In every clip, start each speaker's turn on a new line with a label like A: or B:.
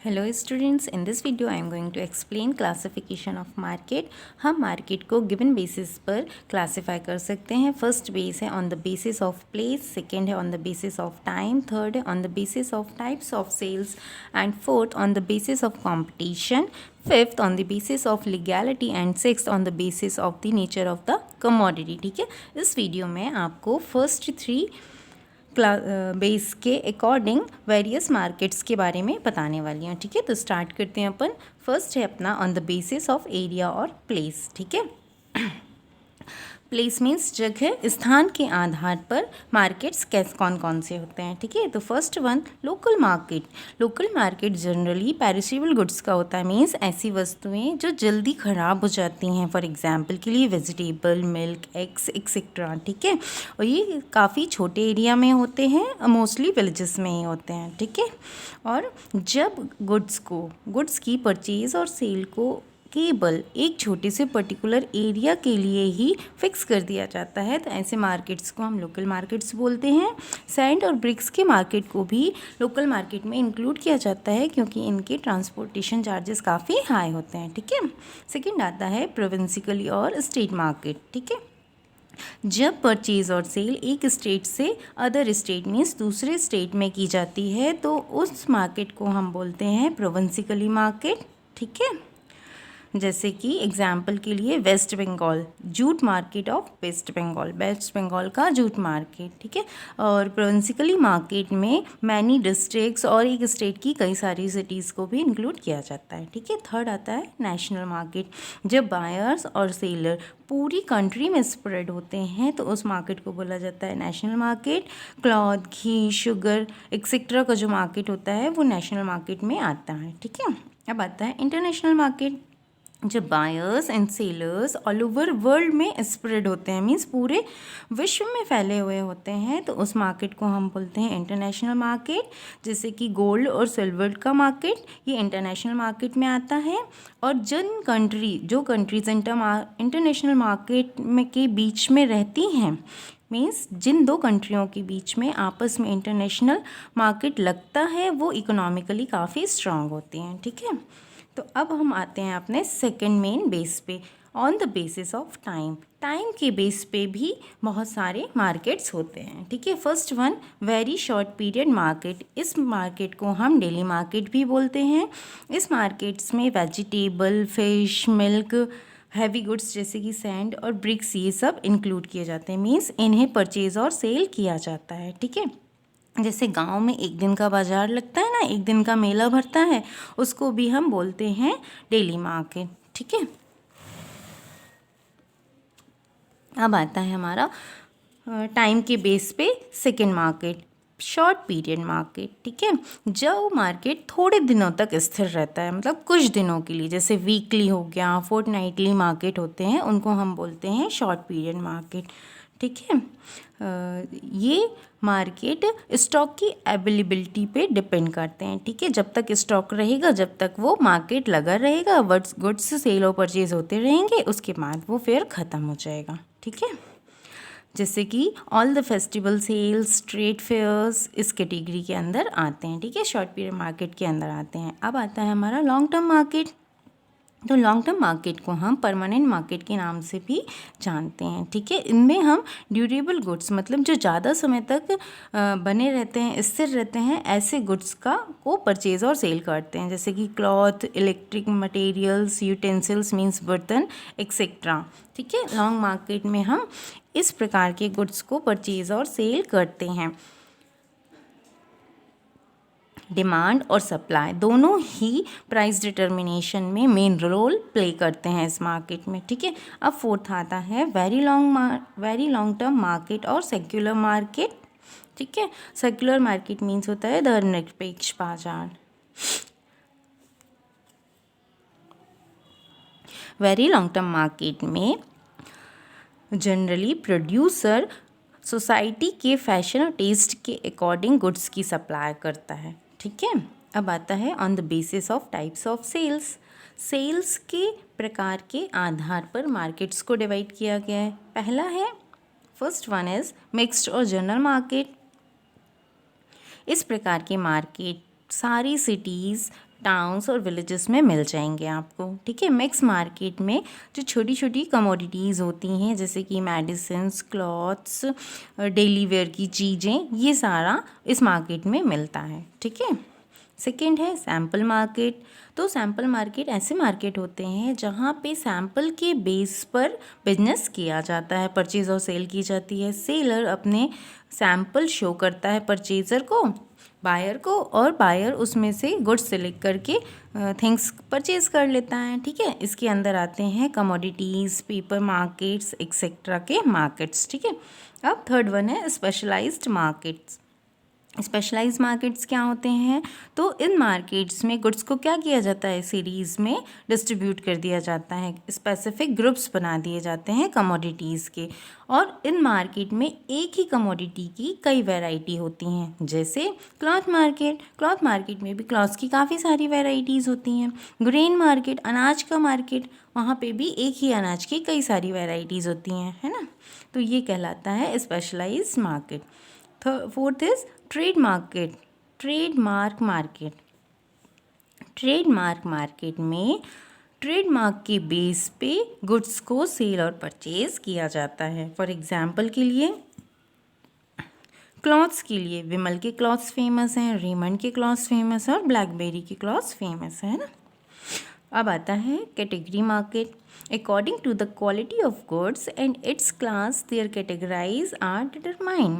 A: Hello students, in this video I am going to explain classification of market. हम market को given basis पर classify कर सकते हैं। फर्स्ट बेस है on the basis of place, second है on the basis of time, third है on the basis of types of sales and fourth on the basis of competition, fifth on the basis of legality and sixth on the basis of the nature of the commodity. ठीक है, इस video में आपको first three base के according various markets के बारे में बताने वाली हैं। ठीक है, तो स्टार्ट करते हैं अपन। फर्स्ट है अपना on the basis of area और प्लेस। ठीक है, प्लेस मीन्स जगह, स्थान के आधार पर मार्केट्स कौन कौन से होते हैं। ठीक है, तो first one local market. Local market generally perishable goods का होता है, मीन्स ऐसी वस्तुएं जो जल्दी ख़राब हो जाती हैं। फॉर एग्जांपल के लिए वेजिटेबल, मिल्क, एग्स एक्सेट्रा। ठीक है, और ये काफ़ी छोटे एरिया में होते हैं, मोस्टली विलेजेस में ही होते हैं। ठीक है, और जब गुड्स की परचेज़ और सेल को केवल एक छोटे से पर्टिकुलर एरिया के लिए ही फिक्स कर दिया जाता है, तो ऐसे मार्केट्स को हम लोकल मार्केट्स बोलते हैं। सैंड और ब्रिक्स के मार्केट को भी लोकल मार्केट में इंक्लूड किया जाता है, क्योंकि इनके ट्रांसपोर्टेशन चार्जेस काफ़ी हाई होते हैं। ठीक है, सेकेंड आता है प्रोविंसिकली और स्टेट मार्केट। ठीक है, जब परचेज और सेल एक स्टेट से अदर स्टेट मीन्स दूसरे स्टेट में की जाती है, तो उस मार्केट को हम बोलते हैं प्रोविंसिकली मार्केट। ठीक है, जैसे कि एग्जाम्पल के लिए west Bengal, jute market of west Bengal, west Bengal का जूट मार्केट। ठीक है, और प्रोविंसिकली मार्केट में मैनी डिस्ट्रिक्ट्स और एक स्टेट की कई सारी सिटीज़ को भी इंक्लूड किया जाता है। ठीक है, थर्ड आता है नेशनल मार्केट। जब बायर्स और सेलर पूरी कंट्री में स्प्रेड होते हैं, तो उस मार्केट को बोला जाता है नेशनल मार्केट। क्लॉथ, घी, शुगर एक्सेट्रा का जो मार्केट होता है वो नेशनल मार्केट में आता है। ठीक है, अब आता है इंटरनेशनल मार्केट। जब buyers and sellers all over world में स्प्रेड होते हैं, मीन्स पूरे विश्व में फैले हुए होते हैं, तो उस मार्केट को हम बोलते हैं इंटरनेशनल मार्केट। जैसे कि गोल्ड और सिल्वर का मार्केट, ये इंटरनेशनल मार्केट में आता है। और जो कंट्रीज इंटरनेशनल मार्केट में के बीच में रहती हैं, मीन्स जिन दो कंट्रियों के बीच में आपस में इंटरनेशनल मार्केट लगता है, वो इकोनॉमिकली काफ़ी स्ट्रांग होती हैं। ठीक है, तो अब हम आते हैं अपने सेकंड मेन बेस पे, on the basis of time. Time के बेस पे भी बहुत सारे मार्केट्स होते हैं। ठीक है, first one very short period market. इस मार्केट को हम डेली मार्केट भी बोलते हैं। इस मार्केट्स में vegetable, fish, milk, heavy goods जैसे कि सैंड और ब्रिक्स, ये सब इंक्लूड किए जाते हैं, मीन्स इन्हें परचेज और सेल किया जाता है। ठीक है, जैसे गांव में एक दिन का बाजार लगता है ना, एक दिन का मेला भरता है, उसको भी हम बोलते हैं डेली मार्केट। ठीक है, अब आता है हमारा टाइम के बेस पे second market, short period market. ठीक है, जो मार्केट थोड़े दिनों तक स्थिर रहता है, मतलब कुछ दिनों के लिए, जैसे वीकली हो गया, फोर्टनाइटली मार्केट होते हैं, उनको हम बोलते हैं शॉर्ट पीरियड मार्केट। ठीक है, ये मार्केट स्टॉक की अवेलेबिलिटी पे डिपेंड करते हैं। ठीक है, जब तक स्टॉक रहेगा, जब तक वो मार्केट लगा रहेगा, गुड्स सेल और परचेज होते रहेंगे, उसके बाद वो फिर ख़त्म हो जाएगा। ठीक है, जैसे कि all the festival sales, trade fairs इस कैटेगरी के अंदर आते हैं। ठीक है, शॉर्ट पीरियड मार्केट के अंदर आते हैं। अब आता है हमारा लॉन्ग टर्म मार्केट। तो लॉन्ग टर्म मार्केट को हम परमानेंट मार्केट के नाम से भी जानते हैं। ठीक है, इनमें हम ड्यूरेबल गुड्स, मतलब जो ज़्यादा समय तक बने रहते हैं, स्थिर रहते हैं, ऐसे गुड्स को परचेज और सेल करते हैं, जैसे कि cloth, electric materials, utensils means बर्तन एक्सेट्रा। ठीक है, लॉन्ग मार्केट में हम इस प्रकार के गुड्स को परचेज और सेल करते हैं। डिमांड और सप्लाई दोनों ही प्राइस डिटर्मिनेशन में मेन रोल प्ले करते हैं इस मार्केट में। ठीक है, अब फोर्थ आता है वेरी लॉन्ग टर्म मार्केट और सेक्युलर मार्केट। ठीक है, सेक्युलर मार्केट मीन्स होता है धननिरपेक्ष बाजार। वेरी लॉन्ग टर्म मार्केट में जनरली प्रोड्यूसर सोसाइटी के फैशन और टेस्ट के अकॉर्डिंग गुड्स की सप्लाई करता है। ठीक है, अब आता है on the basis of types of sales. Sales के प्रकार के आधार पर मार्केट्स को डिवाइड किया गया है। पहला है, फर्स्ट वन इज मिक्स्ड और जनरल मार्केट। इस प्रकार के मार्केट सारी सिटीज़ टाउन्स और विलेजेस में मिल जाएंगे आपको, ठीक है। मिक्स मार्केट में जो छोटी छोटी कमोडिटीज़ होती हैं जैसे कि मेडिसिन्स, क्लॉथ्स, डेली वेयर की चीज़ें, ये सारा इस मार्केट में मिलता है, ठीक है। सेकेंड है सैम्पल मार्केट। तो सैम्पल मार्केट ऐसे मार्केट होते हैं जहाँ पे सैम्पल के बेस पर बिजनेस किया जाता है, परचेज और सेल की जाती है। सेलर अपने सैम्पल शो करता है परचेज़र को, बायर को, और बायर उसमें से गुड्स सेलेक्ट करके थिंग्स परचेज कर लेता है, ठीक है। इसके अंदर आते हैं कमोडिटीज़, पेपर मार्केट्स एक्सेट्रा के मार्केट्स, ठीक है। अब थर्ड वन है स्पेशलाइज्ड मार्केट्स। स्पेशलाइज्ड मार्केट्स क्या होते हैं? तो इन मार्केट्स में गुड्स को क्या किया जाता है, सीरीज़ में डिस्ट्रीब्यूट कर दिया जाता है, स्पेसिफिक ग्रुप्स बना दिए जाते हैं कमोडिटीज़ के, और इन मार्केट में एक ही कमोडिटी की कई वैरायटी होती हैं। जैसे क्लॉथ मार्केट, क्लॉथ मार्केट में भी क्लॉथ्स की काफ़ी सारी वैरायटीज़ होती हैं। ग्रेन मार्केट, अनाज का मार्केट, वहाँ पे भी एक ही अनाज की कई सारी वैरायटीज़ होती हैं, है ना। तो ये कहलाता है specialised market. Fourth is trade market, trademark market. Trademark market में ट्रेडमार्क के बेस पे गुड्स को सेल और परचेज किया जाता है। फॉर एग्जांपल के लिए क्लॉथ्स के लिए विमल के क्लॉथ्स फेमस हैं, रेमंड के क्लॉथ्स फेमस हैं और ब्लैकबेरी के क्लॉथ्स फेमस है ना। अब आता है category market. According to the quality of goods and its class there categorise are determine.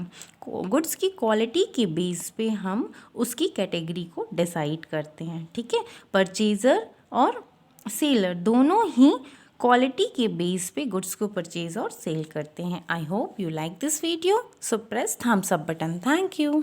A: Goods की क्वालिटी के बेस पे हम उसकी कैटेगरी को डिसाइड करते हैं, ठीक है। परचेज़र और सेलर दोनों ही क्वालिटी के बेस पे गुड्स को परचेज और सेल करते हैं। I hope you like this video, so press thumbs up button. Thank you.